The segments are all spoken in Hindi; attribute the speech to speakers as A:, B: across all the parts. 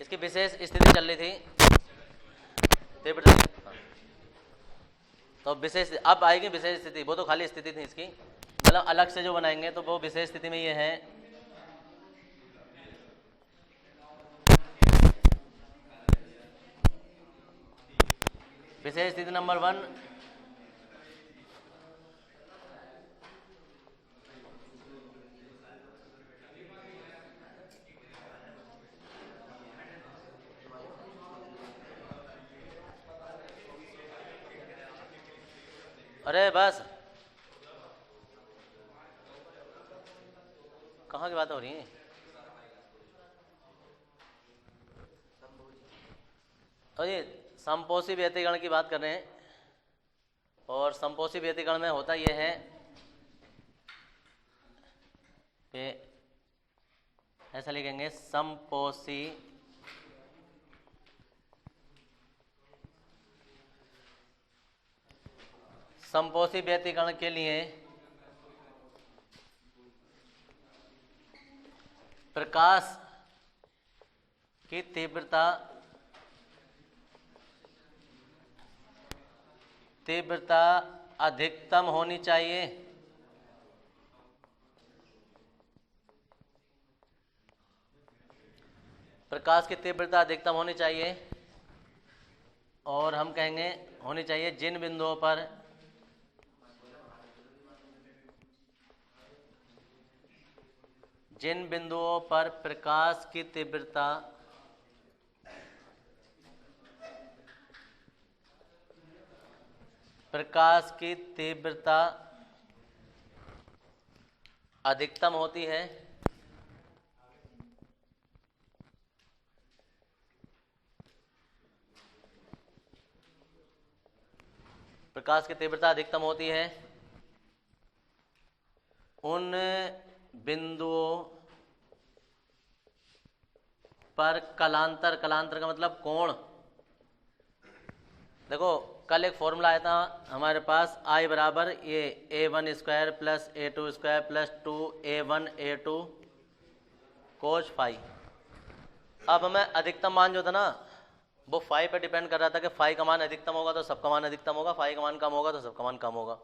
A: इसकी विशेष स्थिति चल रही थी तीव्रता की। तो विशेष अब आएगी विशेष स्थिति, वो तो खाली स्थिति थी इसकी, मतलब अलग से जो बनाएंगे तो वो विशेष स्थिति में ये है विशेष स्थिति नंबर 1, अरे बस कहाँ की बात हो रही है? तो ये समपोषी व्यतिकरण की बात कर रहे हैं, और समपोषी व्यतिकरण में होता यह है कि ऐसा लिखेंगे समपोषी व्यतिकरण के लिए प्रकाश की तीव्रता अधिकतम होनी चाहिए। प्रकाश की तीव्रता अधिकतम होनी चाहिए, और हम कहेंगे होनी चाहिए जिन बिंदुओं पर प्रकाश की तीव्रता अधिकतम होती है, प्रकाश की तीव्रता अधिकतम होती है उन बिंदुओं पर कलांतर का मतलब कोण। देखो कल एक फॉर्मूला आया था हमारे पास, I बराबर ये A1 square plus A2 square plus 2A1 A2 cos phi. अब हमें अधिकतम मान जो था ना वो फाई पे डिपेंड कर रहा था कि फाई का मान अधिकतम होगा तो सबका मान अधिकतम होगा, फाई का मान कम होगा तो सबका मान कम होगा।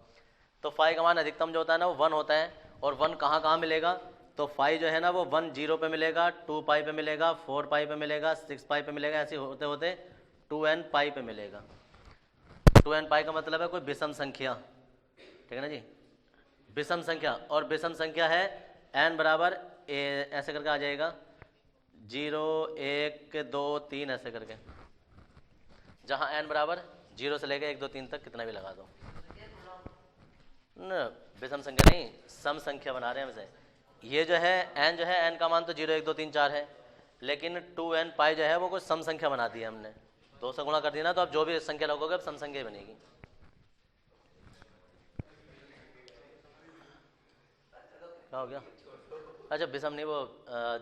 A: तो फाई का मान अधिकतम जो होता है ना वो 1 होता है, और 1 कहाँ मिलेगा, तो फाई जो है ना वो 1 0 पे मिलेगा, 2 पाई पे मिलेगा, 4 पाई पे मिलेगा, 6 पाई पे मिलेगा, ऐसे होते होते 2n पाई पे मिलेगा। 2n पाई का मतलब है कोई विषम संख्या, ठीक है ना जी, विषम संख्या। और विषम संख्या है n बराबर ऐसे करके आ जाएगा 0 1 2 3 ऐसे करके, जहाँ n बराबर 0 से लेकर 1 2 3 तक कितना भी लगा दो न, विषम संख्या नहीं सम संख्या बना रहे हैं हमसे। ये जो है n जो है n का मान तो 0 1 2 3 4 है, लेकिन 2n पाई जो है वो कोई सम संख्या बना दी है हमने, 2 से गुणा कर दिया ना, तो अब जो भी संख्या लगोगे अब सम संख्या ही बनेगी। क्या हो गया? अच्छा विषम नहीं, वो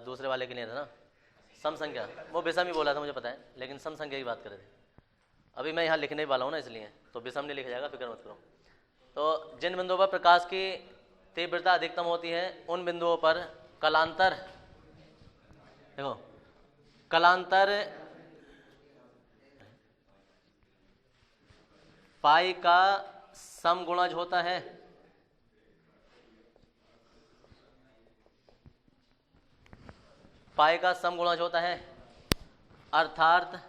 A: दूसरे वाले के लिए था ना सम संख्या, वो विषम ही बोला था मुझे पता है, लेकिन सम संख्या की बात कर रहे थे। अभी मैं यहाँ लिखने वाला हूँ ना इसलिए, तो विषम नहीं लिखा जाएगा, फिक्र मत करो। तो जिन बिंदुओं पर प्रकाश की तीव्रता अधिकतम होती है उन बिंदुओं पर कलांतर, देखो कलांतर पाई का समगुणज होता है, पाई का समगुणज होता है, अर्थात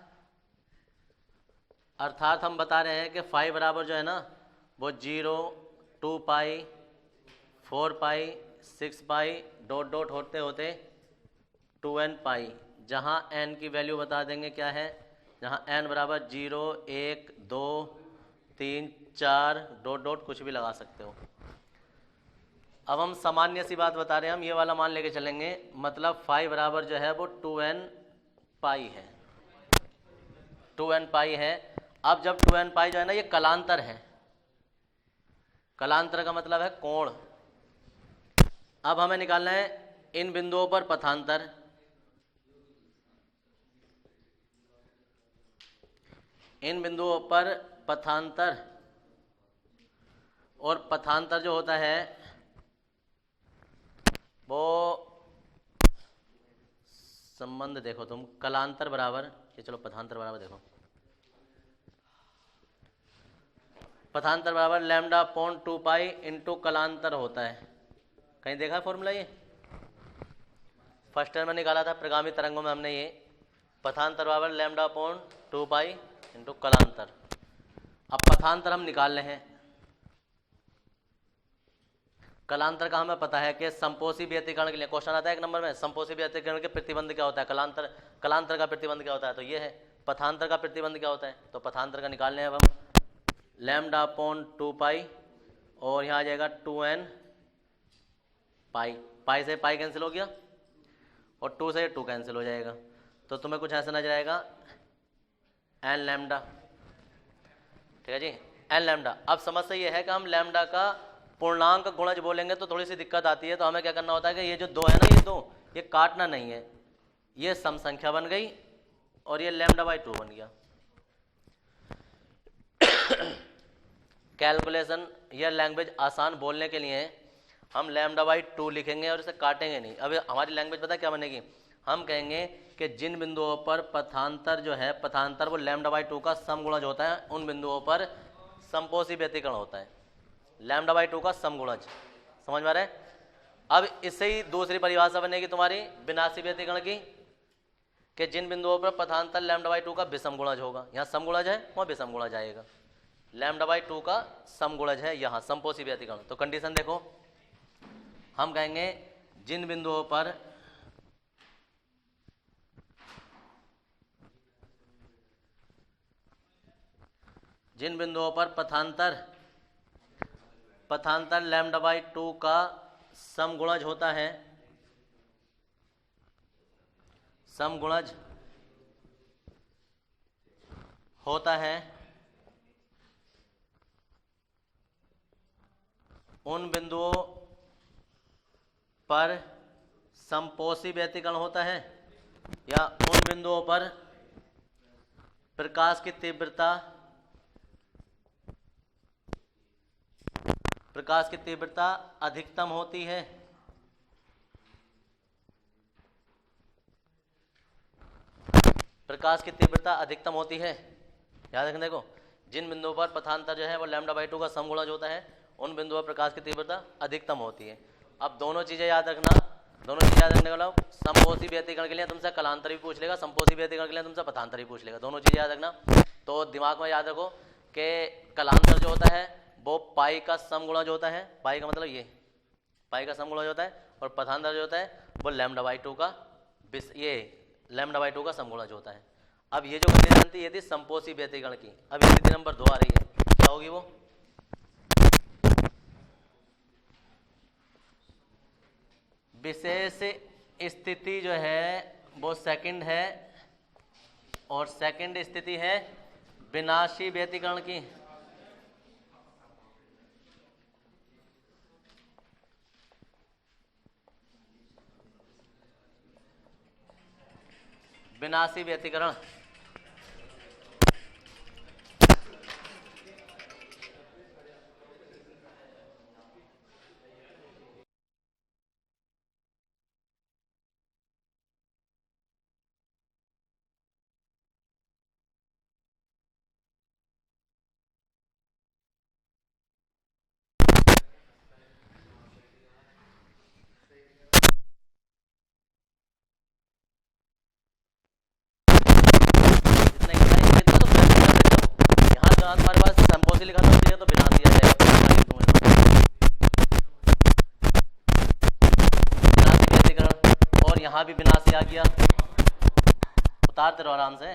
A: हम बता रहे हैं कि फाई बराबर जो है ना वो 0 2 पाई 4 पाई 6 पाई डॉट डॉट होते होते 2n पाई, जहाँ n की वैल्यू बता देंगे क्या है, जहाँ n बराबर 0 1 2 3 4 डॉट डॉट कुछ भी लगा सकते हो। अब हम सामान्य सी बात बता रहे हैं, हम ये वाला मान लेके चलेंगे, मतलब फाई बराबर जो है वो 2n पाई है, 2n पाई है। अब जब 2n पाई जो है ना ये कलांतर है, कलांतर का मतलब है कोण। अब हमें निकालना है इन बिंदुओं पर पथांतर, इन बिंदुओं पर पथांतर, और पथांतर जो होता है वो संबंध देखो तुम, कलांतर बराबर, ये चलो पथांतर बराबर देखो, पथांतर बराबर लैम्डा अपॉन 2 पाई इंटू कलांतर होता है। कहीं देखा है फॉर्मूला ये? फर्स्ट ईयर में निकाला था प्रगामी तरंगों में हमने ये, पथांतर बराबर लैम्डा अपॉन 2 पाई इंटू कलांतर। अब पथांतर हम निकाल रहे हैं, कलांतर का हमें पता है कि संपोषी व्यतिकरण के लिए क्वेश्चन आता है एक नंबर में, संपोषी व्यतिकरण के प्रतिबंध क्या होता है, कलांतर का प्रतिबंध क्या होता है, तो ये है। पथांतर का प्रतिबंध क्या होता है, तो पथांतर का निकालने हैं अब हम, लैम्डा अपॉन 2 पाई और यहाँ आ जाएगा 2n पाई, पाई से पाई कैंसिल हो गया और 2 से 2 कैंसिल हो जाएगा, तो तुम्हें कुछ ऐसा नजर आएगा n लैम्डा, ठीक है जी, n लैम्डा। अब समस्या ये है कि हम लैम्डा का पूर्णांक गुणज बोलेंगे तो थोड़ी सी दिक्कत आती है, तो हमें क्या करना होता है कि ये जो दो है ना, ये दो, ये काटना नहीं है, ये सम संख्या बन गई और ये लैम्डा बाई 2 बन गया। कैलकुलेशन या लैंग्वेज आसान बोलने के लिए हम लैम्डा बाई 2 लिखेंगे और इसे काटेंगे नहीं। अब हमारी लैंग्वेज पता क्या बनेगी, हम कहेंगे कि जिन बिंदुओं पर पथांतर जो है, पथांतर वो लैम्डा बाई 2 का समगुणज होता है, उन बिंदुओं पर संपोषी व्यतिकरण होता है, लैम्डा बाई 2 का समगुणज। समझ में आ रहा है? अब इससे ही दूसरी परिभाषा बनेगी तुम्हारी विनाशी व्यतिकरण की, कि जिन बिंदुओं पर पथांतर लैम्डा बाई 2 का विषम गुणज होगा, यहाँ समगुणज है वहाँ विषम गुणज आएगा, लैम्डा बाई 2 का समगुणज है यहाँ संपोषी व्यतिकरण। तो कंडीशन देखो, हम कहेंगे जिन बिंदुओं पर पथांतर लैम्डा बाई 2 का समगुणज होता है, समगुणज होता है, उन बिंदुओं पर संपोषी व्यतिकरण होता है, या उन बिंदुओं पर प्रकाश की तीव्रता अधिकतम होती है, प्रकाश की तीव्रता अधिकतम होती है। याद रखने को, जिन बिंदुओं पर पथांतर जो है वो लैम्डा बाई 2 का समगुणज होता है, उन बिंदुओं पर प्रकाश की तीव्रता अधिकतम होती है। अब दोनों चीजें याद रखना, दोनों चीजें याद रखने वाला, संपोषी व्यतिकरण के लिए तुमसे कलांतर भी पूछ लेगा, संपोषी व्यतिकरण के लिए तुमसे पथांतर भी पूछ लेगा, दोनों चीजें याद रखना। तो दिमाग में याद रखो कि कलांतर जो होता है वो पाई का समगुणज होता है, पाई का मतलब ये पाई का समगुणज होता है, और पथांतर जो होता है वो लैम्डा बाई 2 का लैम्डा बाई 2 का समगुणज होता है। अब ये जो कंडीशन थी ये थी संपोषी व्यतिकरण की। अब स्थिति नंबर 2 आ रही है, क्या होगी वो, विशेष स्थिति जो है वो सेकंड है, और सेकंड स्थिति है विनाशी व्यतिकरण की। विनाशी व्यतिकरण तुम्हारे पास संपोषी लिखा था तो विनाशी आ जाएगा, विनाशी व्यतिकरण, और यहाँ भी विनाशी आ गया, उतारते रहो आराम से।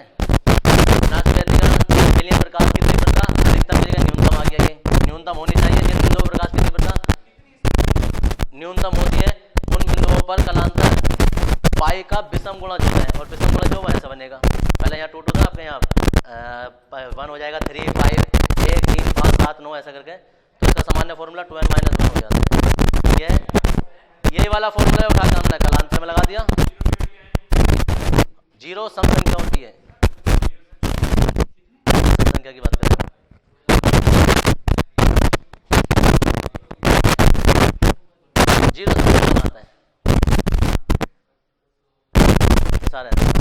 A: विनाशी व्यतिकरण के लिए प्रकाश की तीव्रता अधिकतम जगह न्यूनतम आ गया, ये न्यूनतम होनी चाहिए, जिन बिंदुओं पर प्रकाश की तीव्रता न्यूनतम होती है उन बिंदुओं पर कलांतर पाई का विषम गुणज होता है, और विषम गुणज जो वैसा बनेगा, पहले यहाँ 2 था, आपके यहाँ 1 हो जाएगा, 3 5 1 3 5 7 9 ऐसा करके, तो इसका सामान्य फॉर्मूला 2n-1 हो जाता है। यही वाला फॉर्मूला उठा के हमने कलांतर में लगा दिया, जीरो सम संख्या होती है, संख्या की बात करें जीरो सम संख्या आता है, आंसर है।